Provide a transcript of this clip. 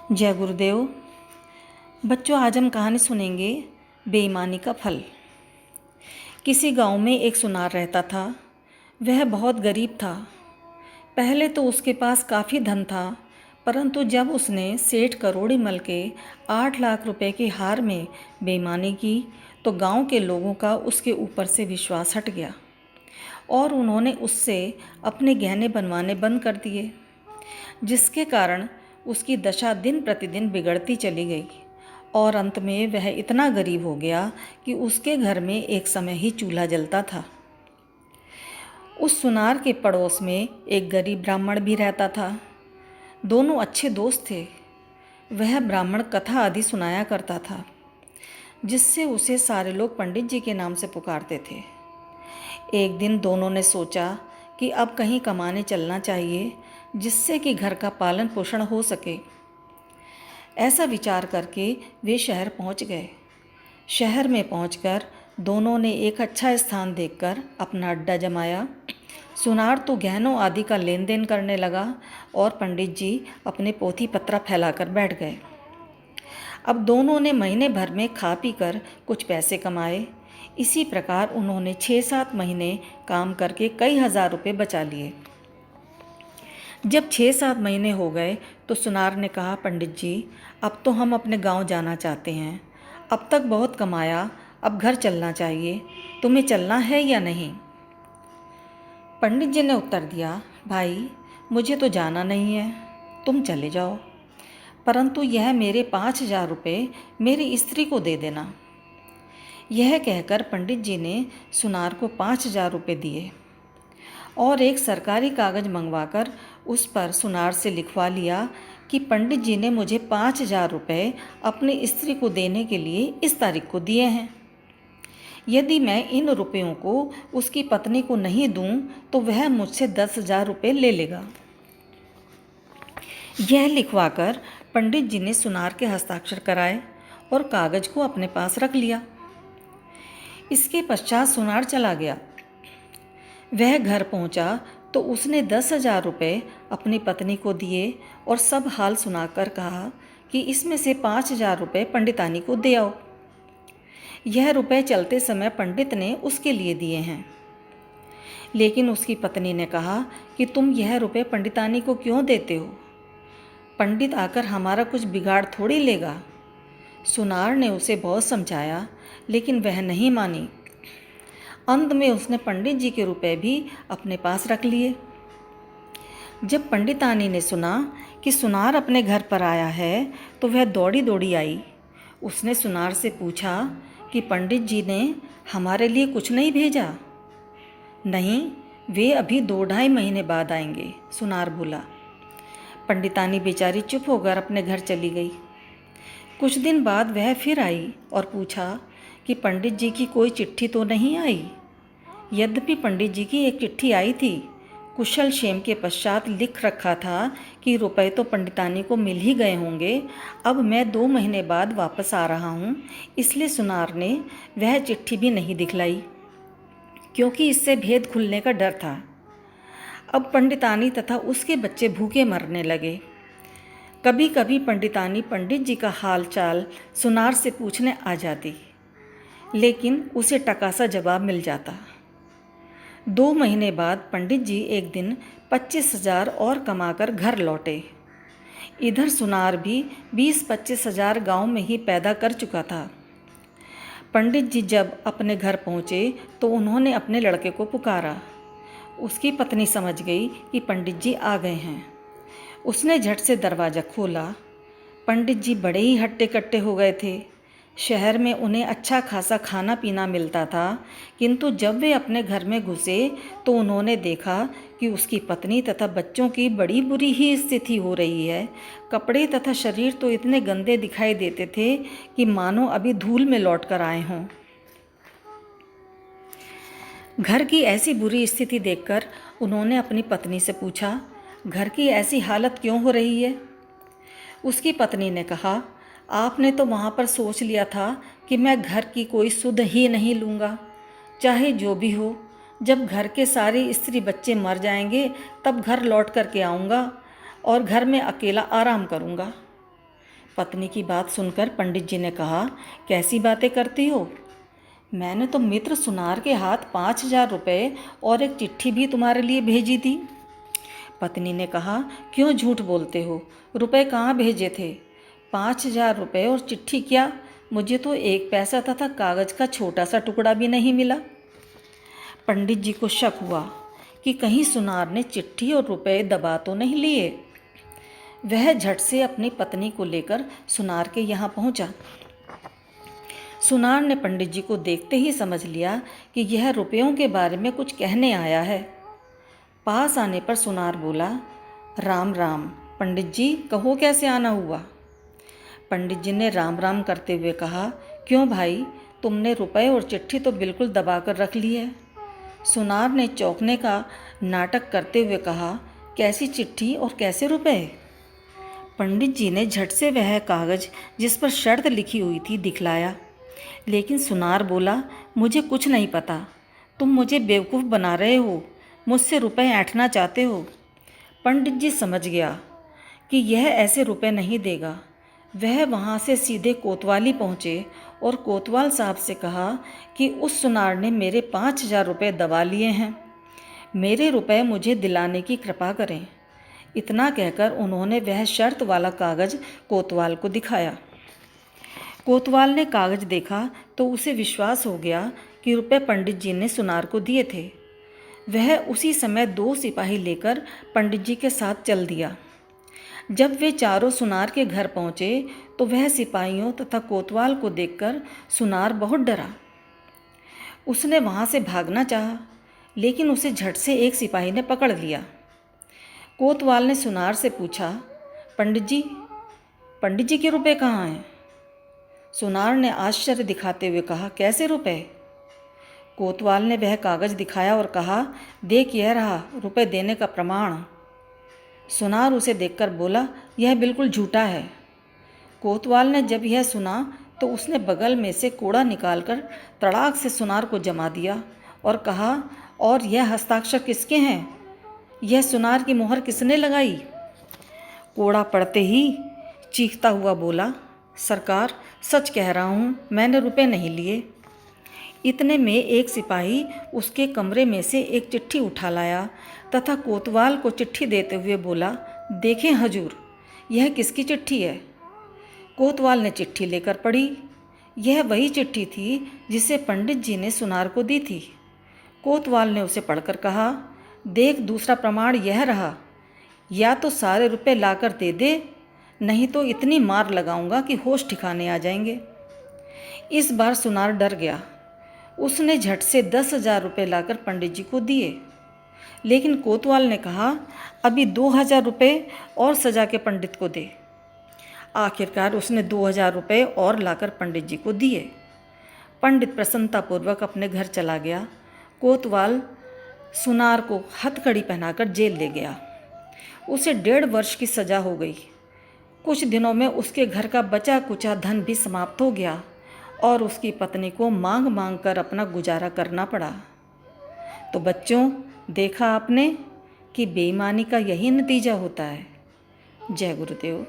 जय गुरुदेव। बच्चों, आज हम कहानी सुनेंगे बेईमानी का फल। किसी गांव में एक सुनार रहता था। वह बहुत गरीब था। पहले तो उसके पास काफ़ी धन था, परंतु जब उसने सेठ करोड़ी मल के 8 लाख रुपए की हार में बेईमानी की तो गांव के लोगों का उसके ऊपर से विश्वास हट गया और उन्होंने उससे अपने गहने बनवाने बंद कर दिए, जिसके कारण उसकी दशा दिन प्रतिदिन बिगड़ती चली गई और अंत में वह इतना गरीब हो गया कि उसके घर में एक समय ही चूल्हा जलता था। उस सुनार के पड़ोस में एक गरीब ब्राह्मण भी रहता था। दोनों अच्छे दोस्त थे। वह ब्राह्मण कथा आदि सुनाया करता था, जिससे उसे सारे लोग पंडित जी के नाम से पुकारते थे। एक दिन दोनों ने सोचा कि अब कहीं कमाने चलना चाहिए, जिससे कि घर का पालन पोषण हो सके। ऐसा विचार करके वे शहर पहुंच गए। शहर में पहुंचकर दोनों ने एक अच्छा स्थान देखकर अपना अड्डा जमाया। सुनार तो गहनों आदि का लेन देन करने लगा और पंडित जी अपने पोथी पत्रा फैलाकर बैठ गए। अब दोनों ने महीने भर में खा पी कर कुछ पैसे कमाए। इसी प्रकार उन्होंने 6-7 महीने काम करके कई हजार रुपये बचा लिए। जब 6-7 महीने हो गए तो सुनार ने कहा, पंडित जी, अब तो हम अपने गांव जाना चाहते हैं। अब तक बहुत कमाया, अब घर चलना चाहिए। तुम्हें चलना है या नहीं? पंडित जी ने उत्तर दिया, भाई, मुझे तो जाना नहीं है, तुम चले जाओ, परंतु यह मेरे 5,000 रुपये मेरी स्त्री को दे देना। यह कहकर पंडित जी ने सुनार को 5,000 रुपये दिए और एक सरकारी कागज़ मंगवाकर उस पर सुनार से लिखवा लिया कि पंडित जी ने मुझे 5,000 रुपये अपनी स्त्री को देने के लिए इस तारीख को दिए हैं। यदि मैं इन रुपयों को उसकी पत्नी को नहीं दूं तो वह मुझसे 10,000 रुपये ले लेगा। यह लिखवाकर पंडित जी ने सुनार के हस्ताक्षर कराए और कागज़ को अपने पास रख लिया। इसके पश्चात सुनार चला गया। वह घर पहुंचा तो उसने 10,000 रुपये अपनी पत्नी को दिए और सब हाल सुनाकर कहा कि इसमें से 5,000 रुपये पंडितानी को दे आओ। यह रुपये चलते समय पंडित ने उसके लिए दिए हैं। लेकिन उसकी पत्नी ने कहा कि तुम यह रुपये पंडितानी को क्यों देते हो? पंडित आकर हमारा कुछ बिगाड़ थोड़ी लेगा। सुनार ने उसे बहुत समझाया, लेकिन वह नहीं मानी। अंत में उसने पंडित जी के रुपए भी अपने पास रख लिए। जब पंडितानी ने सुना कि सुनार अपने घर पर आया है तो वह दौड़ी दौड़ी आई। उसने सुनार से पूछा कि पंडित जी ने हमारे लिए कुछ नहीं भेजा? नहीं, वे अभी 2-2.5 महीने बाद आएंगे, सुनार बोला। पंडितानी बेचारी चुप होकर अपने घर चली गई। कुछ दिन बाद वह फिर आई और पूछा कि पंडित जी की कोई चिट्ठी तो नहीं आई? यद्यपि पंडित जी की एक चिट्ठी आई थी। कुशल क्षेम के पश्चात लिख रखा था कि रुपए तो पंडितानी को मिल ही गए होंगे। अब मैं 2 महीने बाद वापस आ रहा हूँ, इसलिए सुनार ने वह चिट्ठी भी नहीं दिखलाई, क्योंकि इससे भेद खुलने का डर था। अब पंडितानी तथा उसके बच्चे भूखे मरने लगे। कभी कभी पंडितानी पंडित जी का हाल चाल सुनार से पूछने आ जाती, लेकिन उसे टका सा जवाब मिल जाता। 2 महीने बाद पंडित जी एक दिन 25,000 और कमाकर घर लौटे। इधर सुनार भी 20-25,000 गांव में ही पैदा कर चुका था। पंडित जी जब अपने घर पहुँचे तो उन्होंने अपने लड़के को पुकारा। उसकी पत्नी समझ गई कि पंडित जी आ गए हैं। उसने झट से दरवाज़ा खोला। पंडित जी बड़े ही हट्टे कट्टे हो गए थे। शहर में उन्हें अच्छा खासा खाना पीना मिलता था, किंतु जब वे अपने घर में घुसे तो उन्होंने देखा कि उसकी पत्नी तथा बच्चों की बड़ी बुरी ही स्थिति हो रही है। कपड़े तथा शरीर तो इतने गंदे दिखाई देते थे कि मानो अभी धूल में लौट कर आए हों। घर की ऐसी बुरी स्थिति देखकर उन्होंने अपनी पत्नी से पूछा, घर की ऐसी हालत क्यों हो रही है? उसकी पत्नी ने कहा, आपने तो वहाँ पर सोच लिया था कि मैं घर की कोई सुध ही नहीं लूँगा, चाहे जो भी हो। जब घर के सारे स्त्री बच्चे मर जाएंगे तब घर लौट करके आऊँगा और घर में अकेला आराम करूँगा। पत्नी की बात सुनकर पंडित जी ने कहा, कैसी बातें करती हो? मैंने तो मित्र सुनार के हाथ 5,000 रुपये और एक चिट्ठी भी तुम्हारे लिए भेजी थी। पत्नी ने कहा, क्यों झूठ बोलते हो? रुपए कहाँ भेजे थे? 5,000 रुपये और चिट्ठी क्या? मुझे तो 1 पैसा तथा कागज़ का छोटा सा टुकड़ा भी नहीं मिला। पंडित जी को शक हुआ कि कहीं सुनार ने चिट्ठी और रुपए दबा तो नहीं लिए। वह झट से अपनी पत्नी को लेकर सुनार के यहाँ पहुँचा। सुनार ने पंडित जी को देखते ही समझ लिया कि यह रुपयों के बारे में कुछ कहने आया है। पास आने पर सुनार बोला, राम राम पंडित जी, कहो कैसे आना हुआ? पंडित जी ने राम राम करते हुए कहा, क्यों भाई, तुमने रुपए और चिट्ठी तो बिल्कुल दबा कर रख ली है। सुनार ने चौंकने का नाटक करते हुए कहा, कैसी चिट्ठी और कैसे रुपए? पंडित जी ने झट से वह कागज़ जिस पर शर्त लिखी हुई थी दिखलाया, लेकिन सुनार बोला, मुझे कुछ नहीं पता, तुम मुझे बेवकूफ़ बना रहे हो, मुझसे रुपए ऐंठना चाहते हो। पंडित जी समझ गया कि यह ऐसे रुपए नहीं देगा। वह वहाँ से सीधे कोतवाली पहुँचे और कोतवाल साहब से कहा कि उस सुनार ने मेरे 5,000 रुपये दबा लिए हैं, मेरे रुपए मुझे दिलाने की कृपा करें। इतना कहकर उन्होंने वह शर्त वाला कागज़ कोतवाल को दिखाया। कोतवाल ने कागज़ देखा तो उसे विश्वास हो गया कि रुपए पंडित जी ने सुनार को दिए थे। वह उसी समय 2 सिपाही लेकर पंडित जी के साथ चल दिया। जब वे चारों सुनार के घर पहुँचे तो वह सिपाहियों तथा कोतवाल को देखकर सुनार बहुत डरा। उसने वहाँ से भागना चाहा, लेकिन उसे झट से एक सिपाही ने पकड़ लिया। कोतवाल ने सुनार से पूछा, पंडित जी के रुपए कहाँ हैं? सुनार ने आश्चर्य दिखाते हुए कहा, कैसे रुपए? कोतवाल ने वह कागज़ दिखाया और कहा, देख यह रहा रुपए देने का प्रमाण। सुनार उसे देखकर बोला, यह बिल्कुल झूठा है। कोतवाल ने जब यह सुना तो उसने बगल में से कोड़ा निकालकर तड़ाक से सुनार को जमा दिया और कहा, और यह हस्ताक्षर किसके हैं? यह सुनार की मोहर किसने लगाई? कोड़ा पड़ते ही चीखता हुआ बोला, सरकार सच कह रहा हूँ, मैंने रुपए नहीं लिए। इतने में एक सिपाही उसके कमरे में से एक चिट्ठी उठा लाया तथा कोतवाल को चिट्ठी देते हुए बोला, देखें हजूर, यह किसकी चिट्ठी है? कोतवाल ने चिट्ठी लेकर पढ़ी। यह वही चिट्ठी थी जिसे पंडित जी ने सुनार को दी थी। कोतवाल ने उसे पढ़कर कहा, देख दूसरा प्रमाण यह रहा, या तो सारे रुपए लाकर दे दे, नहीं तो इतनी मार लगाऊंगा कि होश ठिकाने आ जाएंगे। इस बार सुनार डर गया। उसने झट से 10,000 रुपये लाकर पंडित जी को दिए, लेकिन कोतवाल ने कहा, अभी 2,000 रुपये और सजा के पंडित को दे। आखिरकार उसने 2,000 रुपये और लाकर पंडित जी को दिए। पंडित प्रसन्नतापूर्वक अपने घर चला गया। कोतवाल सुनार को हथकड़ी पहनाकर जेल ले गया। उसे 1.5 वर्ष की सज़ा हो गई। कुछ दिनों में उसके घर का बचा कुचा धन भी समाप्त हो गया और उसकी पत्नी को मांग मांग कर अपना गुजारा करना पड़ा। तो बच्चों, देखा आपने कि बेईमानी का यही नतीजा होता है। जय गुरुदेव।